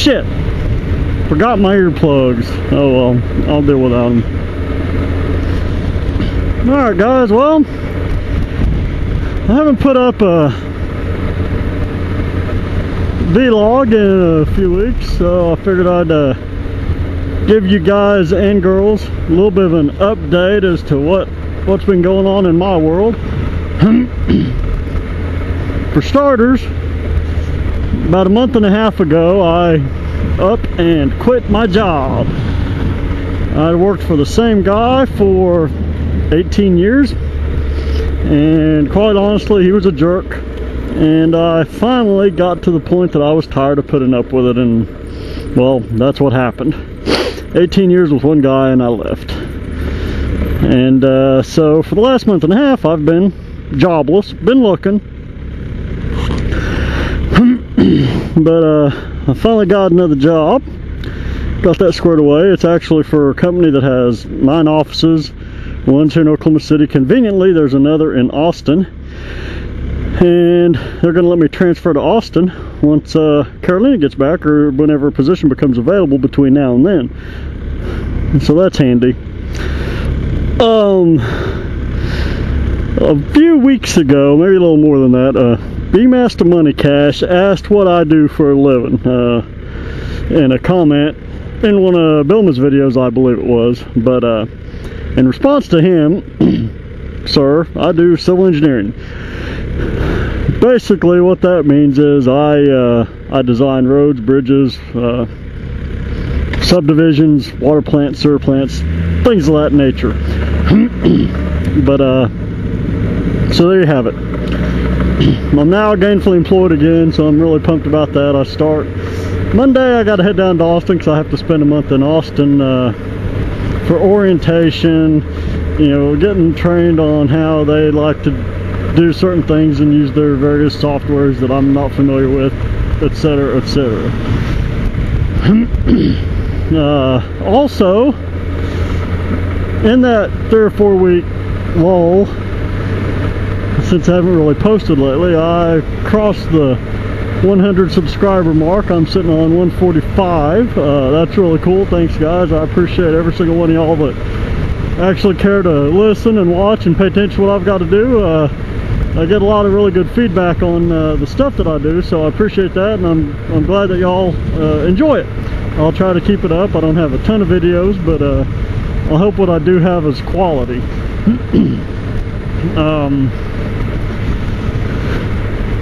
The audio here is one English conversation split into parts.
Shit! Forgot my earplugs. Oh well, I'll deal without them. Alright guys, well, I haven't put up a vlog in a few weeks, so I figured I'd give you guys and girls a little bit of an update as to what's been going on in my world. For starters, about a month and a half ago, I up and quit my job. I worked for the same guy for 18 years, and quite honestly, he was a jerk. And I finally got to the point that I was tired of putting up with it, and well, that's what happened. 18 years with one guy, and I left. And so for the last month and a half, I've been jobless, been looking. But I finally got another job. Got that squared away. It's actually for a company that has 9 offices. One's here in Oklahoma City. Conveniently, there's another in Austin. And they're going to let me transfer to Austin once Carolina gets back, or whenever a position becomes available between now and then. And so that's handy. A few weeks ago, maybe a little more than that, B-Master Money Cash asked what I do for a living in a comment in one of Bilma's videos, I believe it was. But in response to him, sir, I do civil engineering. Basically what that means is I design roads, bridges, subdivisions, water plants, sewer plants, things of that nature. But so there you have it. I'm now gainfully employed again, so I'm really pumped about that. I start Monday. I got to head down to Austin because I have to spend a month in Austin for orientation, you know, getting trained on how they like to do certain things and use their various softwares that I'm not familiar with, etc., etc. Also, in that 3 or 4 week lull, since I haven't really posted lately, I crossed the 100 subscriber mark. I'm sitting on 145. That's really cool. Thanks guys, I appreciate every single one of y'all that actually care to listen and watch and pay attention to what I've got to do. I get a lot of really good feedback on the stuff that I do, so I appreciate that, and I'm glad that y'all enjoy it. I'll try to keep it up. I don't have a ton of videos, but I hope what I do have is quality.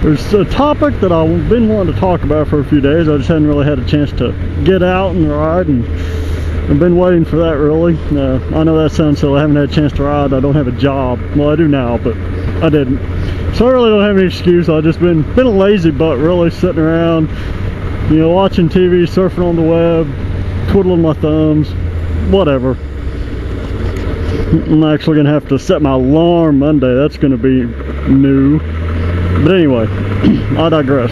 There's a topic that I've been wanting to talk about for a few days. I just hadn't really had a chance to get out and ride, and I've been waiting for that, really. I know that sounds silly. I haven't had a chance to ride. I don't have a job. Well, I do now, but I didn't. So I really don't have any excuse. I've just been a lazy butt, really, sitting around, you know, watching TV, surfing on the web, twiddling my thumbs, whatever. I'm actually going to have to set my alarm Monday. That's going to be new. But anyway, I digress.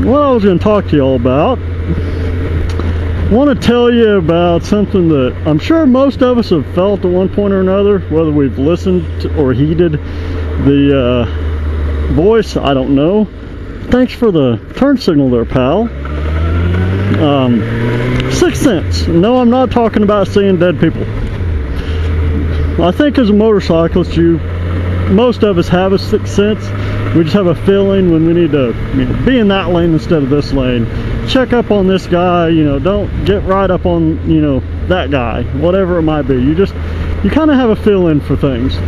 What I was going to talk to y'all about, I want to tell you about something that I'm sure most of us have felt at one point or another, whether we've listened or heeded the voice, I don't know. Thanks for the turn signal there, pal. 6th sense. No, I'm not talking about seeing dead people. I think as a motorcyclist, most of us have a 6th sense. We just have a feeling when we need to, you know, be in that lane instead of this lane. Check up on this guy, you know, don't get right up on, you know, that guy, whatever it might be. You kind of have a feeling for things.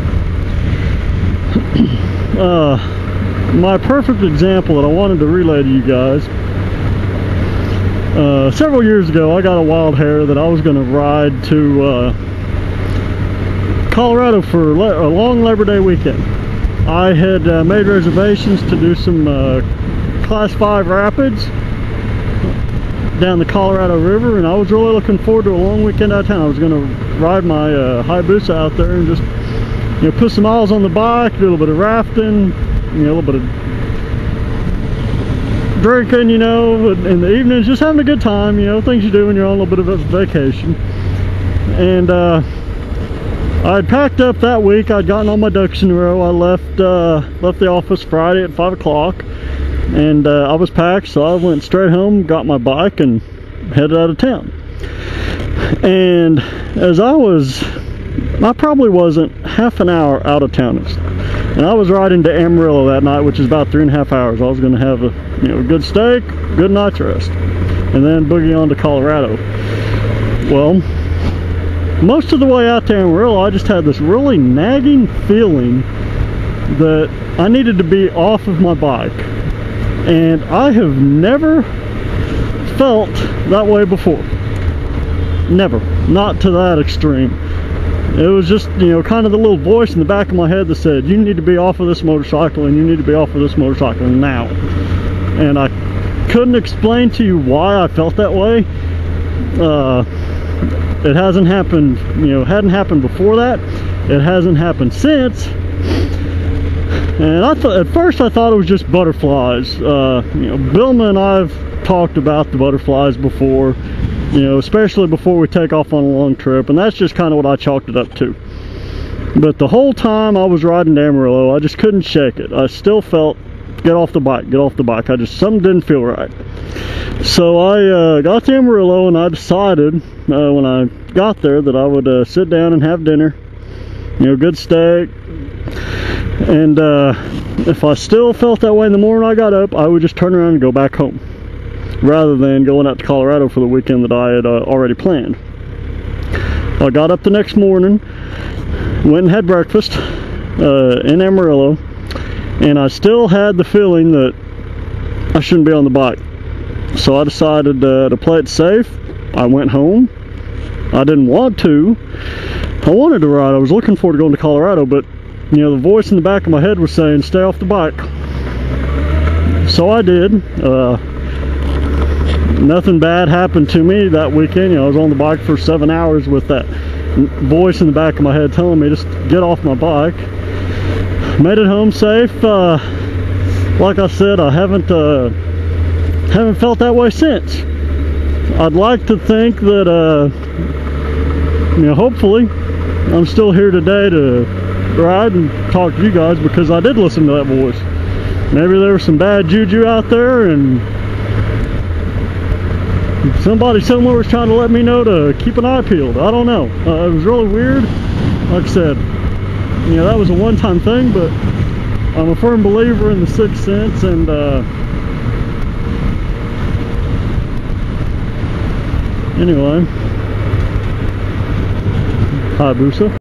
My perfect example that I wanted to relay to you guys, several years ago I got a wild hair that I was going to ride to Colorado for a long Labor Day weekend. I had made reservations to do some Class 5 rapids down the Colorado River, and I was really looking forward to a long weekend out of town. I was going to ride my Hayabusa out there and just, you know, put some miles on the bike, do a little bit of rafting, you know, a little bit of drinking, you know, in the evenings, just having a good time, you know, things you do when you're on a little bit of a vacation. And I'd packed up that week. I'd gotten all my ducks in a row. I left the office Friday at 5 o'clock. and I was packed, so I went straight home, got my bike, and headed out of town. And as I probably wasn't half an hour out of town, and I was riding to Amarillo that night, which is about 3.5 hours. I was going to have a good steak, good night's rest, and then boogie on to Colorado. Well, most of the way out to Amarillo, I just had this really nagging feeling that I needed to be off of my bike, and I have never felt that way before. Never. Not to that extreme. It was just, kind of the little voice in the back of my head that said, you need to be off of this motorcycle, and you need to be off of this motorcycle now. And I couldn't explain to you why I felt that way. It hasn't happened, hadn't happened before that. It hasn't happened since. And at first I thought it was just butterflies. Bilma and I've talked about the butterflies before, especially before we take off on a long trip, and that's just kind of what I chalked it up to. But the whole time I was riding to Amarillo, I just couldn't shake it. I still felt, get off the bike, get off the bike. Something didn't feel right. So I got to Amarillo, and I decided when I got there that I would sit down and have dinner, good steak. And if I still felt that way in the morning I got up, I would just turn around and go back home, rather than going out to Colorado for the weekend that I had already planned. I got up the next morning, went and had breakfast in Amarillo, and I still had the feeling that I shouldn't be on the bike. So I decided to play it safe. I went home. I didn't want to. I wanted to ride. I was looking forward to going to Colorado, but the voice in the back of my head was saying, stay off the bike. So I did. Nothing bad happened to me that weekend. I was on the bike for 7 hours with that voice in the back of my head telling me just get off my bike. Made it home safe. Like I said, I haven't felt that way since. I'd like to think that hopefully I'm still here today to ride and talk to you guys, because I did listen to that voice. Maybe there was some bad juju out there, and somebody somewhere was trying to let me know to keep an eye peeled. I don't know. It was really weird. Like I said, that was a one-time thing, but I'm a firm believer in the sixth sense, and anyway, hi Busa.